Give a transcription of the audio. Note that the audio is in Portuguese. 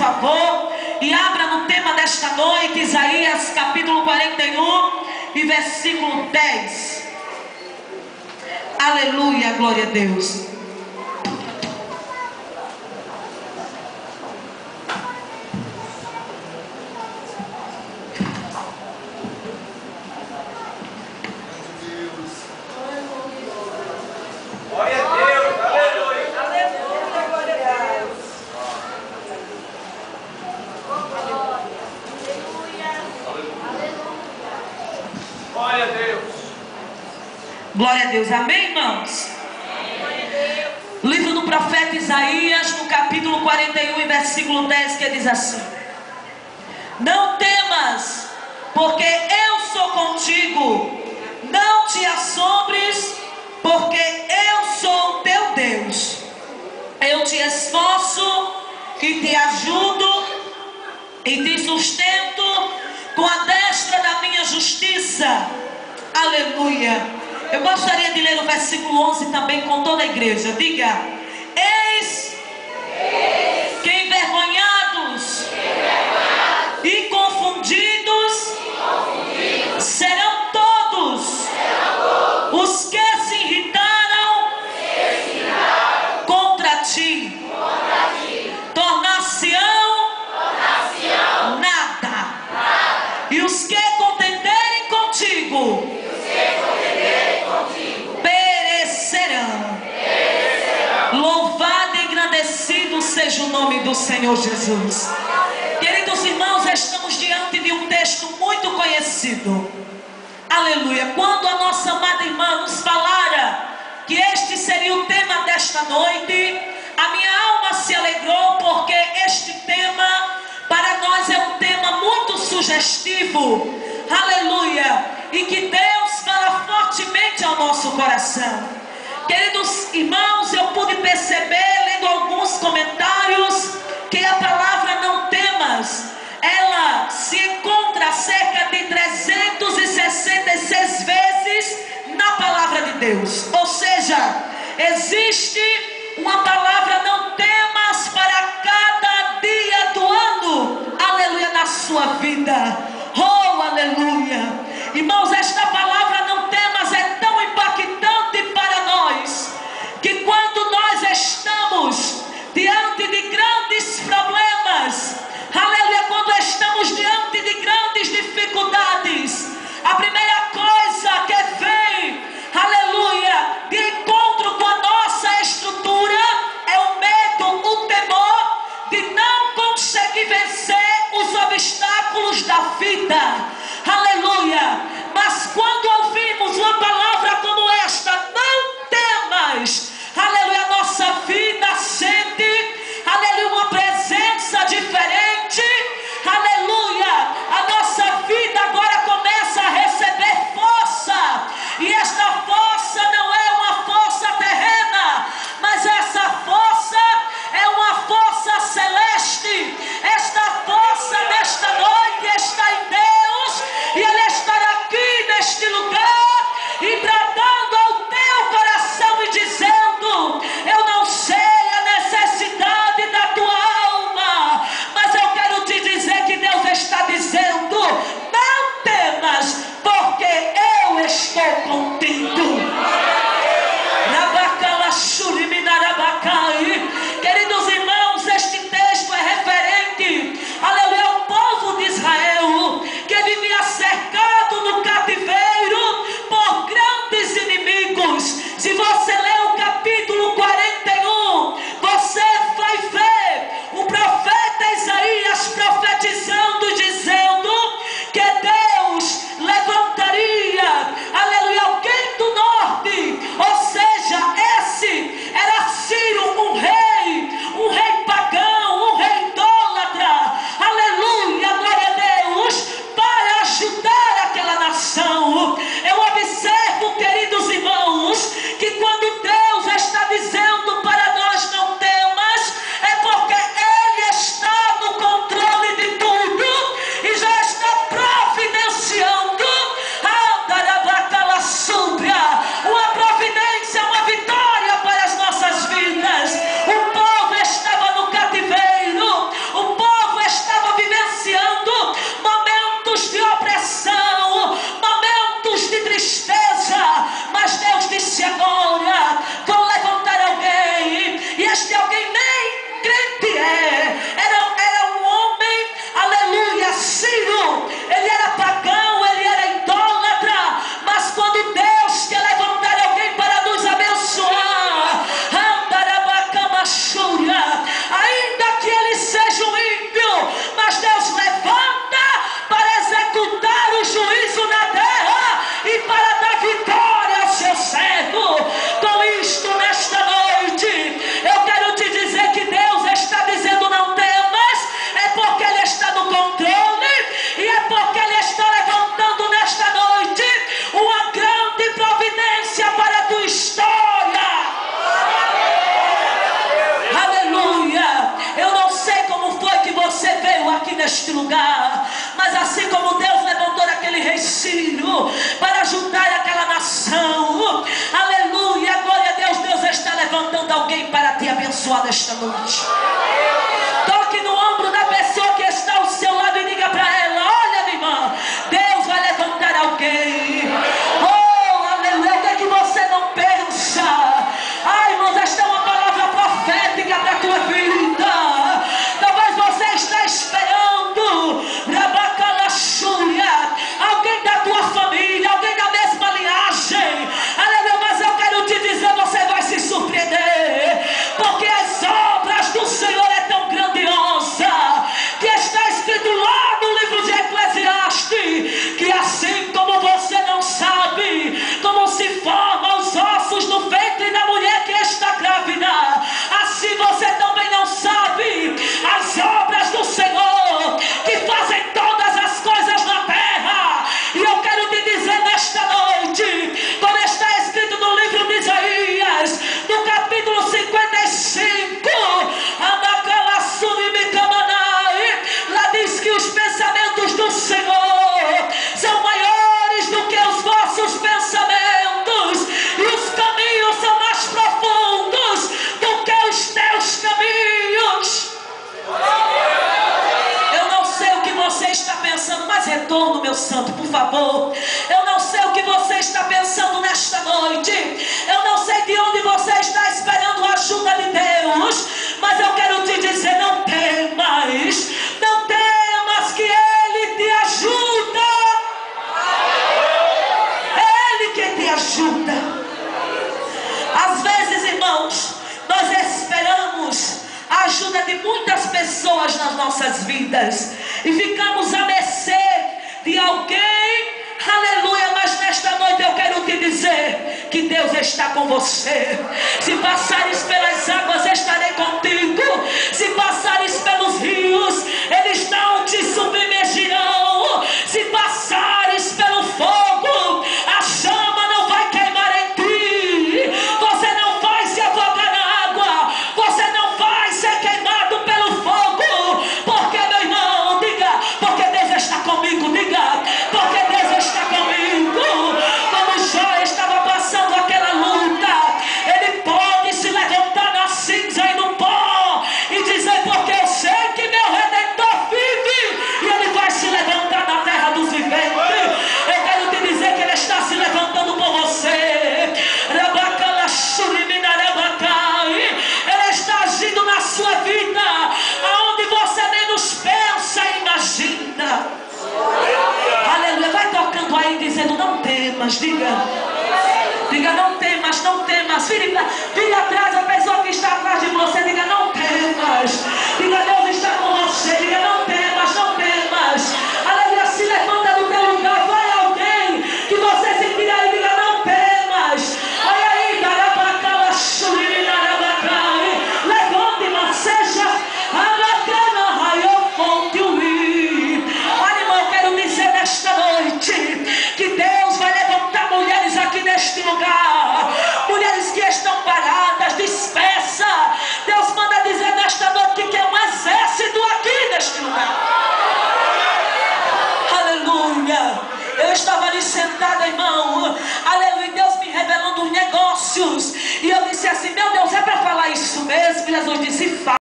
favor, e abra no tema desta noite, Isaías capítulo 41 e versículo 10. Aleluia, glória a Deus. Glória a Deus, amém, irmãos? Livro do profeta Isaías, no capítulo 41 e versículo 10, que diz assim: não temas, porque eu sou contigo, não te assombres, porque eu sou teu Deus, eu te esforço e te ajudo e te sustento com a destra da minha justiça. Aleluia. Eu gostaria de ler o versículo 11 também com toda a igreja. Diga: eis que envergonhados e confundidos serão todos os que se irritaram contra ti, tornar-se-ão nada, e os que contenderem contigo perecerão. Louvado e engrandecido seja o nome do Senhor Jesus. Queridos irmãos, estamos diante de um texto muito conhecido. Aleluia. Quando a nossa amada irmã nos falara que este seria o tema desta noite, a minha alma se alegrou, porque este tema para nós é um tema muito sugestivo. Aleluia. E que Deus fala fortemente ao nosso coração. Queridos irmãos, eu pude perceber, lendo alguns comentários, que a palavra não temas, ela se encontra cerca de 366 vezes na palavra de Deus. Ou seja, existe uma palavra não temas para cada dia do ano. Aleluia, na sua vida. Oh, aleluia. Irmãos, esta palavra não temas é tão impactante para nós, que quando nós estamos diante de grandes problemas, aleluia, quando estamos diante de grandes dificuldades, a primeira coisa que vem, aleluia, de encontro com a nossa estrutura é o medo, o temor de não conseguir vencer os obstáculos da vida. Aleluia. Mas quando ouvimos uma palavra como esta, não temas, aleluia, a nossa vida sente, aleluia, uma presença diferente. Aleluia. A nossa vida agora começa a receber força, e esta força não é uma força terrena, mas essa força é uma força celeste. Esta força nesta noite está em Deus, e Ele estará aqui neste lugar. Mas assim como Deus levantou aquele rei Sírio para ajudar aquela nação, aleluia, glória a Deus, Deus está levantando alguém para te abençoar nesta noite. Toque no ombro da pessoa que está ao seu lado e diga para ela: olha, minha irmã, Deus vai levantar alguém. Oh, aleluia, o que é que você não pensa? Ai, irmãos, esta é uma palavra profética para a tua vida. Talvez você está esperando alguém da tua família, alguém da mesma linhagem, aleluia, mas eu quero te dizer, você vai se surpreender, porque as obras do Senhor é tão grandiosa, que está escrito lá no livro de Eclesiastes, que assim como você não sabe como se formam os ossos no ventre da mulher que está grávida, assim você também não sabe as obras do Senhor, que fazem todas as coisas na terra. E eu quero te dizer nesta noite, como está escrito no livro de Isaías, no capítulo 55, lá diz que os pensamentos do Senhor são maiores do que os vossos pensamentos, e os caminhos são mais profundos do que os teus caminhos. Eu não sei o que você está pensando, mas retorno, meu santo, por favor. Eu não sei o que você está pensando nesta noite. Eu não sei de onde você está esperando a ajuda de Deus, mas eu quero te dizer: não temas, não temas, que Ele te ajuda. É Ele quem te ajuda. Às vezes, irmãos, nós esperamos a ajuda de muitas pessoas nas nossas vidas e ficamos à mercê de alguém, aleluia, mas nesta noite eu quero te dizer que Deus está com você. Se passares pelas águas, estarei contigo. Se passares pelos rios, eles não te submergirão. Se passares pelo fogo, a chama não vai queimar em ti. Você não vai se afogar na água, você não vai ser queimado pelo fogo. Porque, meu irmão, diga: porque Deus está comigo. Diga: porque Deus está comigo. Como Jó estava passando aquela luta, ele pode se levantar na cinza e no pó e dizer: porque eu sei que meu Redentor vive, e ele vai se levantar na terra dos viventes. Eu quero te dizer que ele está se levantando por você. Ele está agindo na sua vida, aonde você menos pensa e imagina. Aleluia. Vai tocando aí, dizendo: não temas. Diga: não temas, não temas. Vire atrás, a pessoa que está atrás de você, diga: não temas. Diga: Deus está com você. Diga: não temas, não temas. Aleluia. Se levanta do teu lugar, vai alguém que você sentir aí, diga: não temas. Olha aí, levante, mas seja nesta noite que Deus vai levantar mulheres aqui neste lugar, mulheres que estão paradas, dispersas. Deus manda dizer nesta noite que quer um exército aqui neste lugar. Aleluia. Eu estava ali sentada, irmão, aleluia, Deus me revelando os negócios, e eu disse assim: meu Deus, é para falar isso mesmo? E Jesus disse: fala.